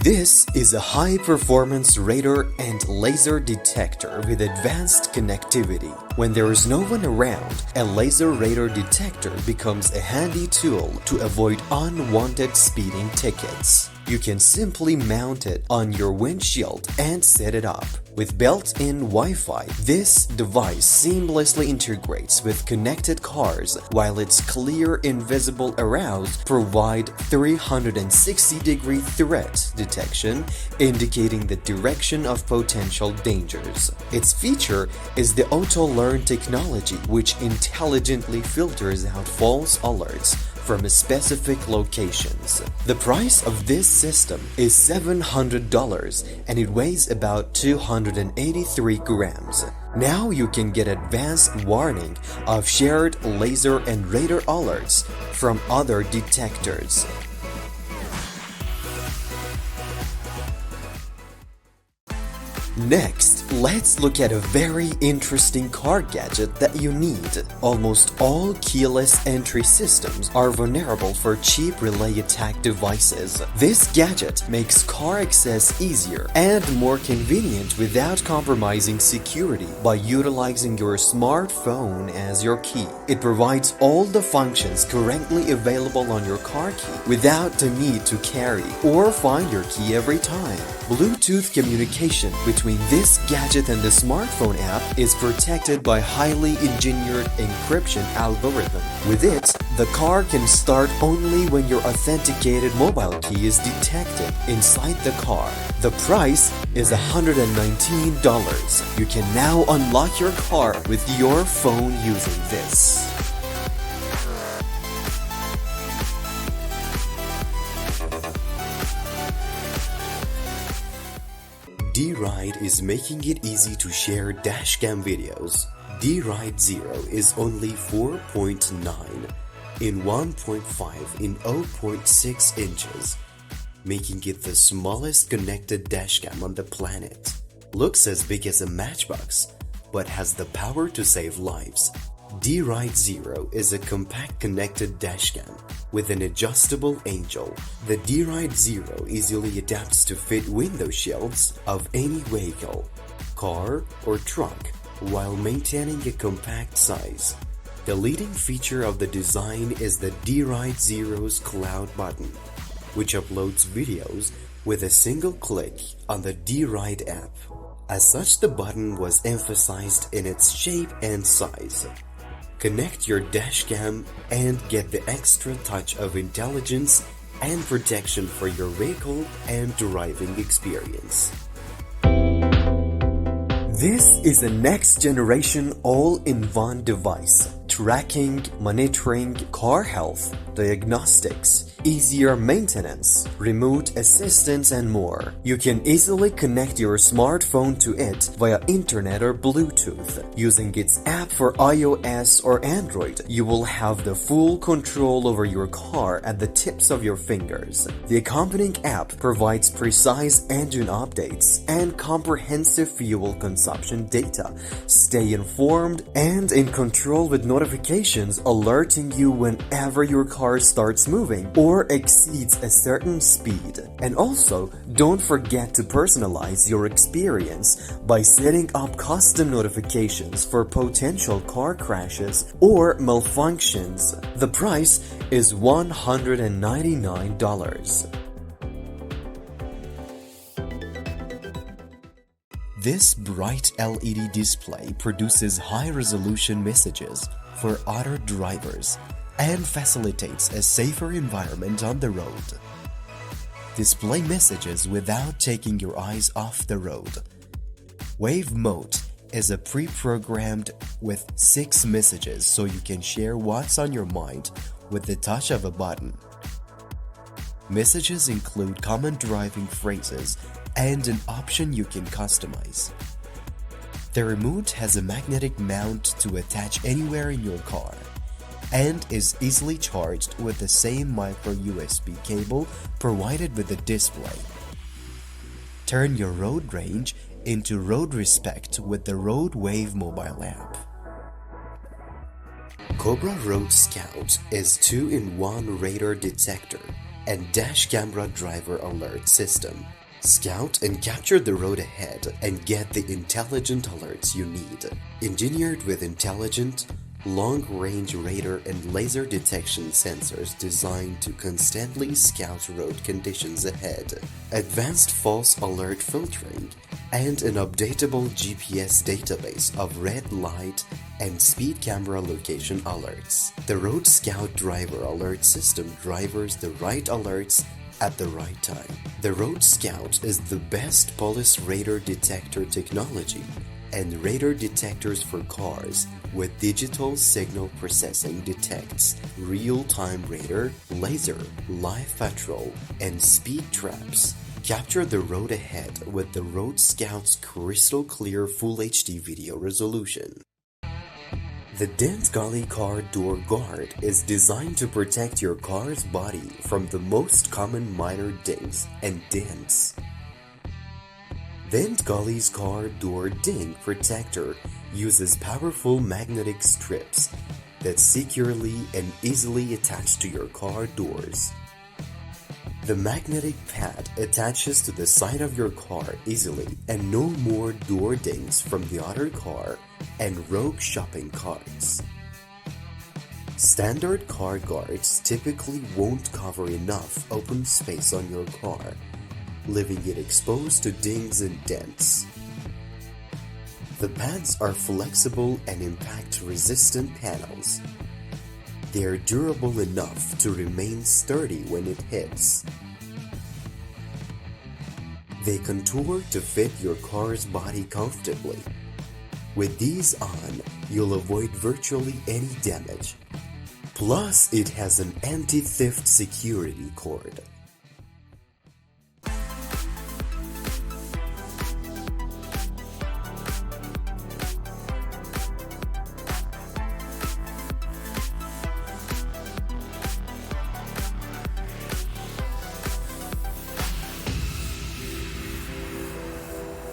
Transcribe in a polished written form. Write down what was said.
This is a high-performance radar and laser detector with advanced connectivity. When there is no one around, a laser radar detector becomes a handy tool to avoid unwanted speeding tickets. You can simply mount it on your windshield and set it up. With built-in Wi-Fi, this device seamlessly integrates with connected cars, while its clear invisible arrows provide 360-degree threat detection, indicating the direction of potential dangers. Its feature is the auto-learn technology, which intelligently filters out false alerts from specific locations. The price of this system is $700 and it weighs about 283 grams. Now you can get advanced warning of shared laser and radar alerts from other detectors. Next, let's look at a very interesting car gadget that you need. Almost all keyless entry systems are vulnerable for cheap relay attack devices. This gadget makes car access easier and more convenient without compromising security by utilizing your smartphone as your key. It provides all the functions currently available on your car key without the need to carry or find your key every time. Bluetooth communication between this gadget and the smartphone app is protected by highly engineered encryption algorithm. With it, the car can start only when your authenticated mobile key is detected inside the car. The price is $119. You can now unlock your car with your phone using this. D-Ride is making it easy to share dashcam videos. D-Ride Zero is only 4.9 in 1.5 in 0.6 inches, making it the smallest connected dashcam on the planet. Looks as big as a matchbox, but has the power to save lives. D-Ride Zero is a compact connected dashcam with an adjustable angle. The D-Ride Zero easily adapts to fit window shields of any vehicle, car or truck, while maintaining a compact size. The leading feature of the design is the D-Ride Zero's Cloud button, which uploads videos with a single click on the D-Ride app. As such, the button was emphasized in its shape and size. Connect your dashcam and get the extra touch of intelligence and protection for your vehicle and driving experience. This is a next-generation all-in-one device, tracking, monitoring car health, diagnostics, easier maintenance, remote assistance, and more. You can easily connect your smartphone to it via internet or Bluetooth. Using its app for iOS or Android, you will have the full control over your car at the tips of your fingers. The accompanying app provides precise engine updates and comprehensive fuel consumption data. Stay informed and in control with notifications alerting you whenever your car starts moving or exceeds a certain speed. And also, don't forget to personalize your experience by setting up custom notifications for potential car crashes or malfunctions. The price is $199. This bright LED display produces high-resolution messages for other drivers and facilitates a safer environment on the road. Display messages without taking your eyes off the road. Wave mode is a pre-programmed with 6 messages so you can share what's on your mind with the touch of a button. Messages include common driving phrases and an option you can customize. The remote has a magnetic mount to attach anywhere in your car and is easily charged with the same micro USB cable provided with the display. Turn your road rage into road respect with the Road Wave mobile app. Cobra Road Scout is 2-in-1 radar detector and dash camera driver alert system. Scout and capture the road ahead and get the intelligent alerts you need. Engineered with intelligent, long-range radar and laser detection sensors designed to constantly scout road conditions ahead, advanced false alert filtering, and an updatable GPS database of red light and speed camera location alerts. The Road Scout Driver Alert System delivers the right alerts at the right time. The Road Scout is the best police radar detector technology and radar detectors for cars with digital signal processing detects real-time radar, laser, live patrol, and speed traps. Capture the road ahead with the Road Scout's crystal clear Full HD video resolution. The Dent Gully Car Door Guard is designed to protect your car's body from the most common minor dings and dents. Dent Gully's Car Door Ding Protector uses powerful magnetic strips that securely and easily attach to your car doors. The magnetic pad attaches to the side of your car easily, and no more door dings from the other car and rogue shopping carts. Standard car guards typically won't cover enough open space on your car, leaving it exposed to dings and dents. The pads are flexible and impact-resistant panels. They are durable enough to remain sturdy when it hits. They contour to fit your car's body comfortably. With these on, you'll avoid virtually any damage. Plus, it has an anti-theft security cord.